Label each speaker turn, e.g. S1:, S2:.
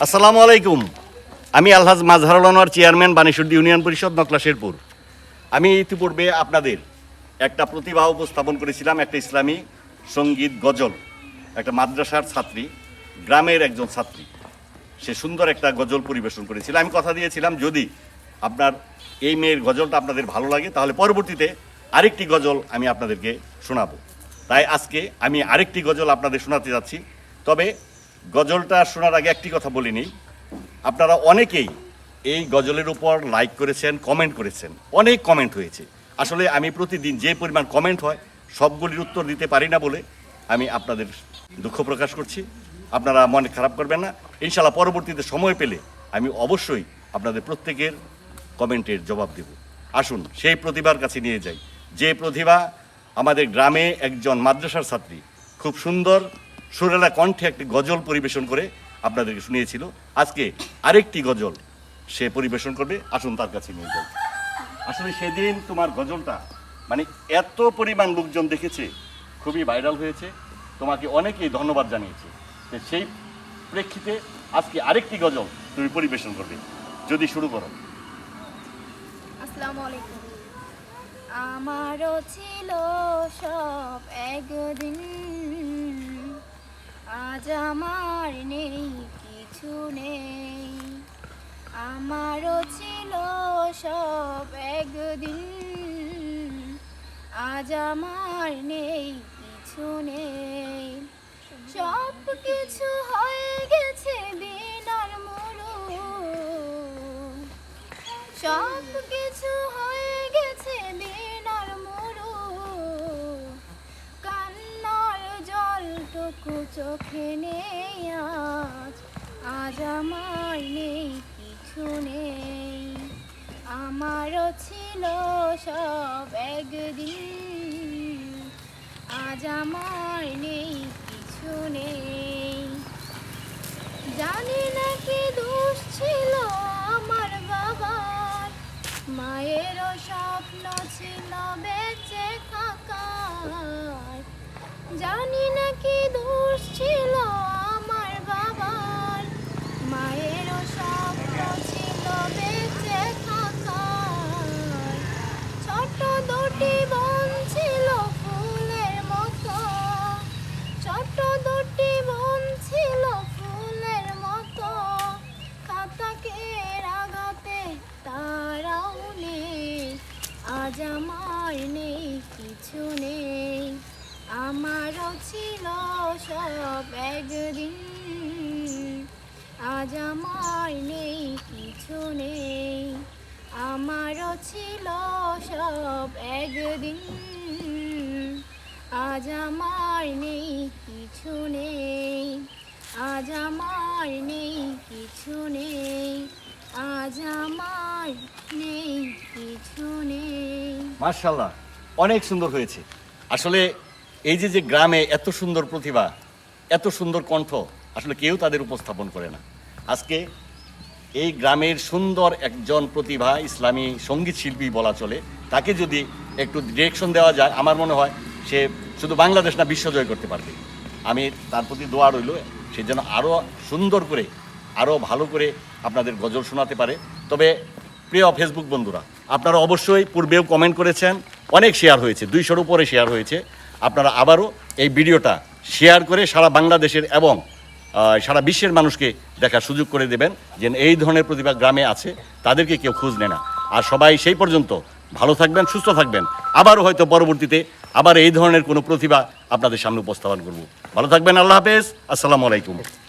S1: আসসালামু আলাইকুম। আমি আলহাজ মাজহারুল আনোয়ার, চেয়ারম্যান বানেশ্বর ইউনিয়ন পরিষদ, নকলা শেরপুর। আমি ইতিপূর্বে আপনাদের একটা প্রতিভা উপস্থাপন করেছিলাম, একটা ইসলামী সঙ্গীত গজল। একটা মাদ্রাসার ছাত্রী, গ্রামের একজন ছাত্রী, সে সুন্দর একটা গজল পরিবেশন করেছিল। আমি কথা দিয়েছিলাম যদি আপনার এই মেয়ের গজলটা আপনাদের ভালো লাগে তাহলে পরবর্তীতে আরেকটি গজল আমি আপনাদেরকে শোনাবো। তাই আজকে আমি আরেকটি গজল আপনাদের শোনাতে যাচ্ছি। তবে গজলটা শোনার আগে একটি কথা বলে নিই, আপনারা অনেকেই এই গজলের উপর লাইক করেছেন, কমেন্ট করেছেন, অনেক কমেন্ট হয়েছে। আসলে আমি প্রতিদিন যে পরিমাণ কমেন্ট হয় সবগুলির উত্তর দিতে পারি না বলে আমি আপনাদের দুঃখ প্রকাশ করছি। আপনারা মনে খারাপ করবেন না। ইনশাল্লাহ পরবর্তীতে সময় পেলে আমি অবশ্যই আপনাদের প্রত্যেকের কমেন্টের জবাব দেব। আসুন সেই প্রতিভার কাছে নিয়ে যাই, যে প্রতিভা আমাদের গ্রামে একজন মাদ্রাসার ছাত্রী খুব সুন্দর সুরেলা কণ্ঠে একটি গজল পরিবেশন করে আপনাদেরকে শুনিয়েছিল। আজকে আরেকটি গজল সে পরিবেশন করবে, আসুন তার কাছে নিয়ে যাই। আসলে সেদিন তোমার গজলটা মানে এত পরিমাণ লোকজন দেখেছে, খুবই ভাইরাল হয়েছে, তোমাকে অনেকেই ধন্যবাদ জানিয়েছে। তো সেই প্রেক্ষিতে আজকে আরেকটি গজল তুমি পরিবেশন করবে, যদি শুরু করো।
S2: আসসালামু আলাইকুম। আমারও ছিল সব একদিন, আজ আমার নেই, কিছু নেই। আমারও ছিল সব একদিন, আজ আমার নেই, কিছু নেই। সব কিছু হয়ে গেছে দিন আর মরু, সব কিছু হয়ে গেছে দিন আর মরু। কান্নার জলটুকু চোখে নেই আজ, আজ আমার নেই, কিছু নেই। আমারও ছিল সব একদিন, আজ আমার নেই, কিছু নেই। জানি না কি দোষ ছিল আমার বাবার, মায়েরও স্বপ্ন ছিল বেঁচে থাকার। জানি না কি দোষ ছিল আমার বাবার, মায়েরও স্বপ্ন ছিল বেঁচে থাকার। ছোট দুটি বোন ছিল ফুলের মতো, ছোট দুটি বোন ছিল ফুলের মতো। খাতাকের আঘাতে তারাও নেই, আজ আমার নেই, কিছু নেই। আমারও ছিল সব একদিন, আজ আমার নেই, কিছু নেই। আমারও ছিল সব একদিন, আজ আমার নেই, কিছু নেই। আজ আমার নেই, কিছু নেই। আজ আমার নেই, কিছু নেই।
S1: মাশাআল্লাহ, অনেক সুন্দর হয়েছে। আসলে এই যে গ্রামে এত সুন্দর প্রতিভা, এত সুন্দর কণ্ঠ, আসলে কেউ তাদের উপস্থাপন করে না। আজকে এই গ্রামের সুন্দর একজন প্রতিভা, ইসলামী সঙ্গীত শিল্পী বলা চলে, তাকে যদি একটু ডিরেকশন দেওয়া যায়, আমার মনে হয় সে শুধু বাংলাদেশ না, বিশ্ব জয় করতে পারবে। আমি তার প্রতি দোয়া রইল, সে যেন আরও সুন্দর করে, আরও ভালো করে আপনাদের গজল শোনাতে পারে। তবে প্রিয় ফেসবুক বন্ধুরা, আপনারা অবশ্যই পূর্বেও কমেন্ট করেছেন, অনেক শেয়ার হয়েছে, 200-র উপরে শেয়ার হয়েছে। আপনারা আবারও এই ভিডিওটা শেয়ার করে সারা বাংলাদেশের এবং সারা বিশ্বের মানুষকে দেখার সুযোগ করে দেবেন, যে এই ধরনের প্রতিভা গ্রামে আছে, তাদেরকে কেউ খোঁজ নেয় না। আর সবাই সেই পর্যন্ত ভালো থাকবেন, সুস্থ থাকবেন। আবারও হয়তো পরবর্তীতে আবার এই ধরনের কোনো প্রতিভা আপনাদের সামনে উপস্থাপন করব। ভালো থাকবেন, আল্লাহ হাফেজ, আসসালামু আলাইকুম।